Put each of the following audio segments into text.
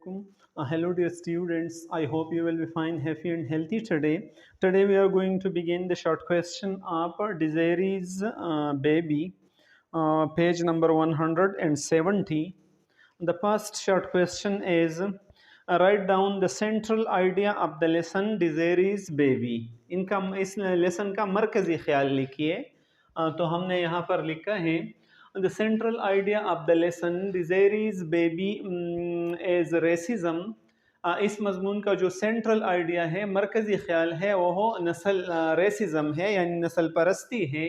Assalamualaikum. Hello, dear students. I hope you will be fine, happy, and healthy today. Today, we are going to begin the short question of Desirie's baby, page number 170. The first short question is write down the central idea of the lesson Desirie's baby. इस lesson का मरकजी ख्याल लिखिए। तो हमने यहाँ पर लिखा है the central idea of the lesson Desirie's baby is racism. इस मजमून का जो सेंट्रल आइडिया है, मरकजी ख्याल है, वो नस्ल रेसिज्म है, यानी नस्ल परस्ती है.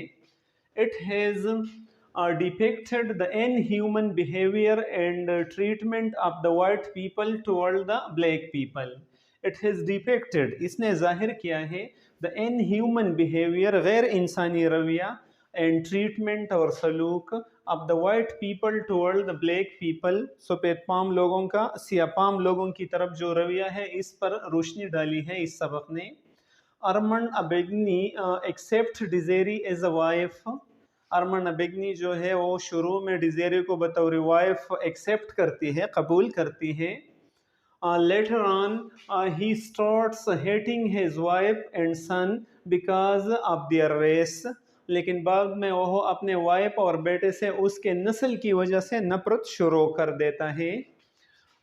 It has depicted the inhuman behavior and treatment of the white people toward the black people. It has depicted, इसने जाहिर किया है, the inhuman behavior, गैर इंसानी रवैया, and treatment और सलूक of the white people toward the black people. सफ़ेद पाम लोगों का सिया पाम लोगों की तरफ जो रवैया है, इस पर रोशनी डाली है इस सबक ने. Armand Aubigny accept Desiree as a wife. Armand Aubigny जो है वो शुरू में डिजेरी को बतौर वाइफ एक्सेप्ट करती है, कबूल करती है. Later on, he starts hating his wife and son because of their race. लेकिन बाद में वो अपने वाइफ और बेटे से उसके नस्ल की वजह से नफरत शुरू कर देता है.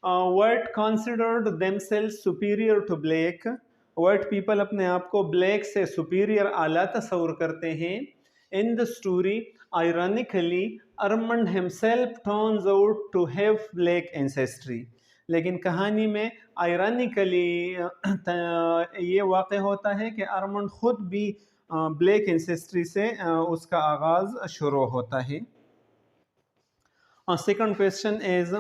White considered themselves superior to black. White people अपने आप को black से superior आला तस्वुर करते हैं. In the story, ironically, Armand himself turns out to have black ancestry. लेकिन कहानी में आयरानिकली ये वाक़ होता है कि अरमंड ख़ुद भी ब्लैक एंसेस्ट्री से उसका आगाज़ शुरू होता है. Second question is,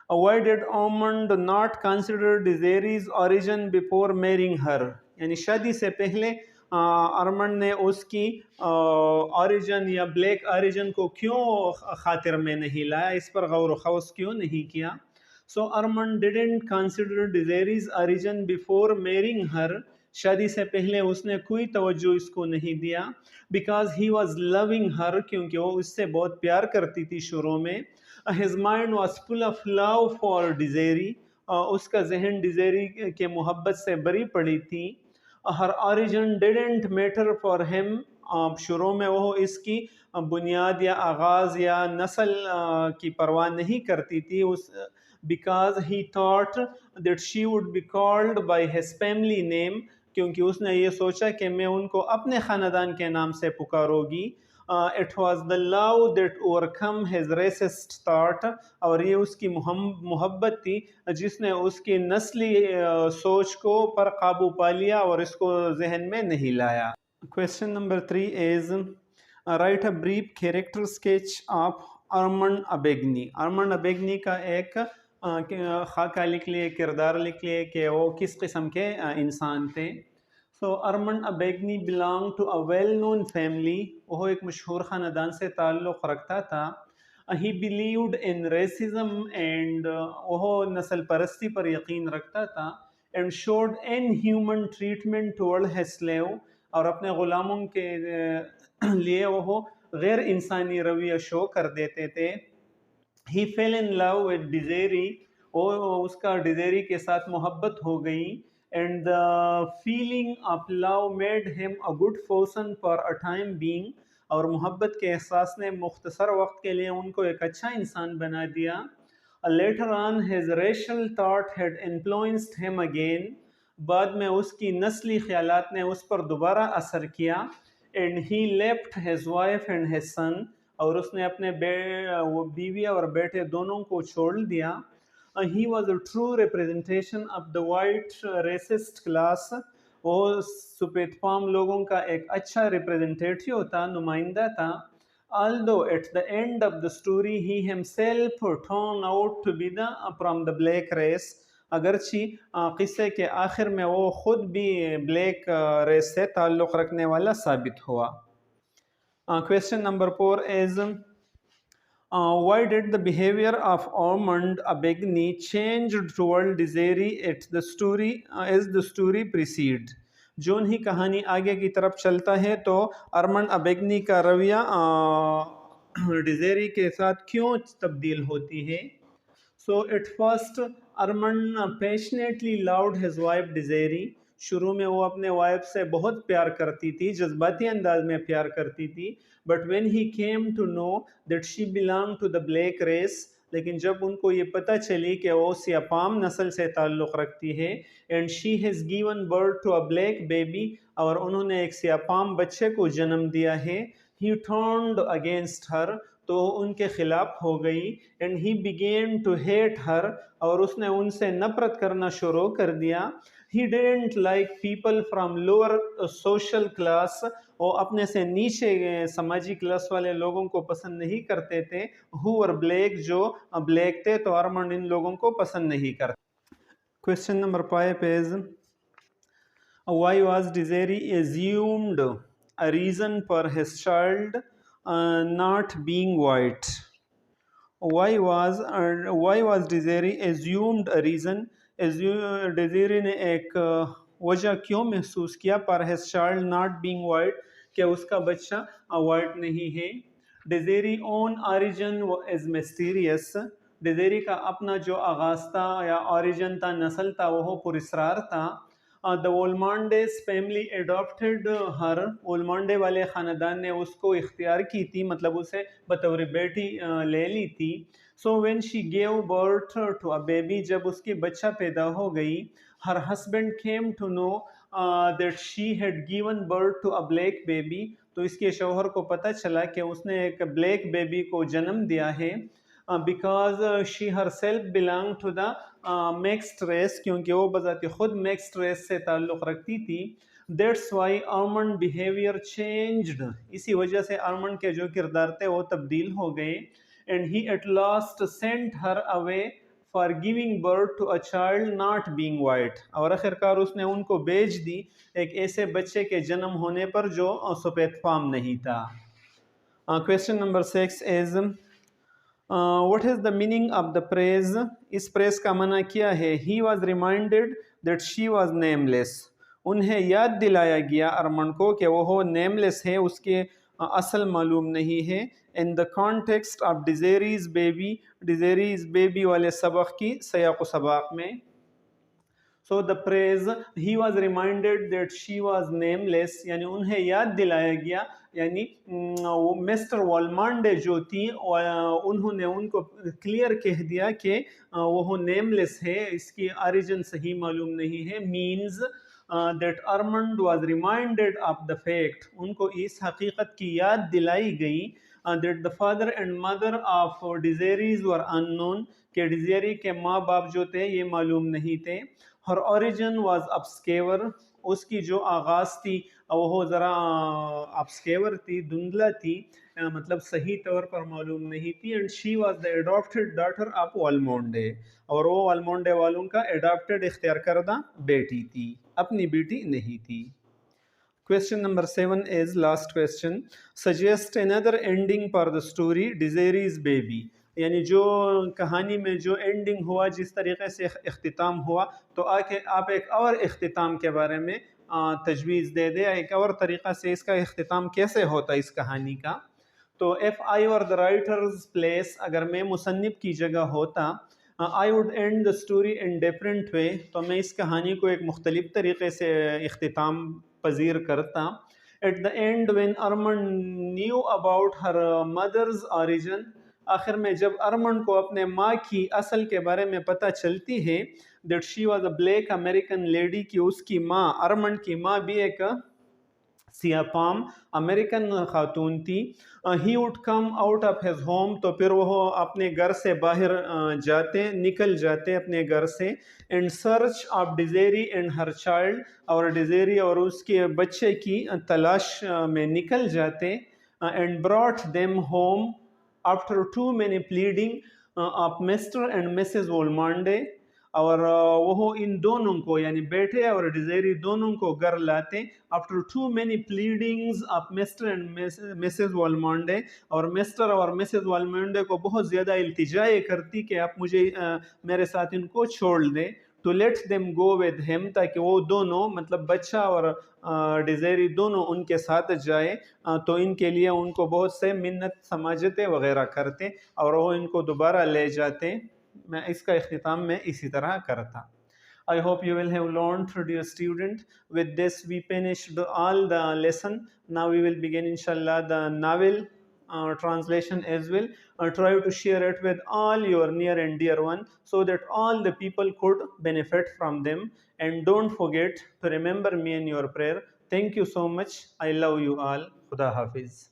why did Armand not consider Desiree's origin before marrying her? यानी शादी से पहले अरमंड ने उसकी ऑरिजिन या ब्लैक ऑरिजिन को क्यों खातिर में नहीं लाया, इस पर गौर खौस क्यों नहीं किया. So Armand didn't consider Desiree's origin before marrying her. शादी से पहले उसने कोई तवज्जो इसको नहीं दिया. Because he was loving her, क्योंकि वो उससे बहुत प्यार करती थी शुरू में. His mind was full of love for Desiree. उसका जहन डिजेरी के मोहब्बत से भरी पड़ी थी. Her origin didn't matter for him. शुरू में वो इसकी बुनियाद या आगाज़ या नस्ल की परवाह नहीं करती थी. Because he thought that she would be called by his family name, क्योंकि उसने ये सोचा कि मैं उनको अपने ख़ानदान के नाम से पुकारूंगी. It was the love that overcome his racist thought. और ये उसकी मोहब्बत थी जिसने उसकी नस्ली सोच को पर काबू पा लिया और इसको जहन में नहीं लाया. Question number 3 is, write a brief character sketch of Armand Abegni. Armand Abegni का एक खाका लिख लिए, किरदार लिख लिए कि वो किस किस्म के इंसान थे. So Armand Aubigny belong to a well known family. वो एक मशहूर ख़ानदान से ताल्लुक़ रखता था. He believed in racism and वो नस्ल परस्ती पर यकीन रखता था. And showed inhuman treatment toward his slave. और अपने ग़ुलामों के लिए वो गैर इंसानी रवैया शो कर देते थे. He fell in love with Desiree. उसका डिजेरी के साथ मोहब्बत हो गई. And the feeling of love made him a good person for a time being. और मोहब्बत के एहसास ने मुख्तसर वक्त के लिए उनको एक अच्छा इंसान बना दिया. Later on, his racial thought had influenced him again. बाद में उसकी नस्ली ख्यालात ने उस पर दोबारा असर किया. And he left his wife and his son. और उसने अपने बीवी और बेटे दोनों को छोड़ दिया. He was a true representation of the white racist class. वो सफ़ेद पाम लोगों का एक अच्छा रिप्रेजेंटेटिव था, नुमाइंदा था. Although at the end of the story he himself turned out to be from the black race. अगरची क़िस्से के आखिर में वो ख़ुद भी ब्लैक रेस से ताल्लुक़ रखने वाला साबित हुआ. Question number 4 is, why did the behavior of Armand Abegni change toward Desiree as the story proceeds? जोन ही कहानी आगे की तरफ चलता है तो अरमंड अबेगनी का रवैया डिजेरी के साथ क्यों तब्दील होती है. So at first Armand passionately loved his wife Desiree. शुरू में वो अपने वाइफ से बहुत प्यार करती थी, जज्बाती अंदाज में प्यार करती थी। But when he came to know that she belong to the black race, लेकिन जब उनको ये पता चली कि वो सियापाम नस्ल से ताल्लुक़ रखती है, and she has given birth to a black baby, और उन्होंने एक सियापाम बच्चे को जन्म दिया है, ही टर्न्ड अगेंस्ट हर, तो उनके खिलाफ हो गई। And he began to hate her, और उसने उनसे नफरत करना शुरू कर दिया। He didn't like people from lower social class, वो अपने से नीचे समाजी क्लास वाले लोगों को पसंद नहीं करते थे। हु वर ब्लैक, जो ब्लैक थे, तो अरमंड इन लोगों को पसंद नहीं करते। Question number 5 is why was Desiree assumed a reason for his child not being white? Why was Desiree assumed a reason? Desiree ने एक वजह क्यों महसूस किया पर his child not being white, कि उसका बच्चा वाइट नहीं है। Desiree own origin is mysterious. Desiree का अपना जो आगाज़ था या origin था, नस्ल था, वो पुरस्रार था। द ओलमांडेस फैमिली एडॉप्टेड हर, ओलमांडे वाले ख़ानदान ने उसको इख्तियार की थी, मतलब उसे बतौर बेटी ले ली थी। So when she gave birth to a baby, जब उसकी बच्चा पैदा हो गई, her husband came to know that she had given birth to a black baby, तो इसके शौहर को पता चला कि उसने एक ब्लैक बेबी को जन्म दिया है। Because she herself belong to the mixed race, क्योंकि वो बजाते खुद मिक्स्ड रेस से ताल्लुक़ रखती थी। That's why Armand behaviour changed, इसी वजह से आर्मंड के जो किरदार थे वो तब्दील हो गए। And he at last sent her away for giving birth to a child not being white, और आखिरकार उसने उनको भेज दी एक ऐसे बच्चे के जन्म होने पर जो सफ़ेद फाम नहीं था। Question number 6 is what is the meaning of the praise? इस प्रेज का मना क्या है? ही was reminded that she was nameless, उन्हें याद दिलाया गया अरमन को कि वो नेमलेस है, उसके असल मालूम नहीं है। In the context of Desiree's baby वाले सबक की सयाक़ सबक में। So the phrase he was reminded that she was nameless, यानी उन्हें याद दिलाया गया, यानी वो मिस्टर वॉलमांडे जो थी उन्होंने उनको क्लियर कह दिया कि वो नेमलेस है, इसकी ओरिजिन सही मालूम नहीं है। Means that Armand was reminded of the fact, उनको इस हकीकत की याद दिलाई गई that the father and mother of Desiree's were unknown, कि डिजेरी के माँ बाप जो थे ये मालूम नहीं थे। हर ओरिजिन वाज ऑब्स्क्योर, उसकी जो आगाज़ थी वो ज़रा ऑब्स्क्योर थी, धुंधला थी, मतलब सही तौर पर मालूम नहीं थी। And she was the adopted daughter of Valmonde, और वो वालमोंडे वालों का एडॉप्टेड इख्तियार करदा बेटी थी, अपनी बेटी नहीं थी। Question number 7 is last question, suggest another ending for the story Desiree's baby, यानी जो कहानी में जो एंडिंग हुआ, जिस तरीके से इख्तिताम हुआ, तो आके आप एक और इख्तिताम के बारे में तजवीज़ दे दे, एक और तरीक़ा से इसका इख्तिताम कैसे होता है इस कहानी का। तो if I were the writers place, अगर मैं मुसन्निफ़ की जगह होता, I would and the story in different way, तो मैं इस कहानी को एक मुख्तलिफ तरीके से इख्तिताम पजीर करता। At the end when Armand knew about her mother's origin, आखिर में जब अरमन को अपने माँ की असल के बारे में पता चलती है, that she was a black American lady, कि उसकी माँ, अरमन की माँ भी एक सियापाम अमेरिकन खातून थी। He would come out of his home, तो फिर वो अपने घर से बाहर निकल जाते अपने घर से। And search of Desiree and her child, और डिजेरी और उसके बच्चे की तलाश में निकल जाते। And brought them home after too many pleading of Mr and Mrs Valmonde, और वो इन दोनों को, यानी बेटे और डिजेरी दोनों को घर लाते। After too many pleadings of Mr and Mrs Valmonde, और मिस्टर और मिसेस वॉलमांडे को बहुत ज़्यादा इल्तिजाए करती कि आप मुझे मेरे साथ इनको छोड़ दें। To let them go with him, ताकि वो दोनों, मतलब बच्चा और डिजेरी दोनों उनके साथ जाए। तो इनके लिए उनको बहुत से मिन्नत समाजतें वगैरह करते, और वो इनको दोबारा ले जाते मैं इसका इख्तिताम मैं इसी तरह करता. I hope you will have learned, dear student. With this, we finished all the lesson. Now we will begin, inshallah, the novel translation as well. Try to share it with all your near and dear one so that all the people could benefit from them. And don't forget to remember me in your prayer. Thank you so much. I love you all. Khuda Hafiz.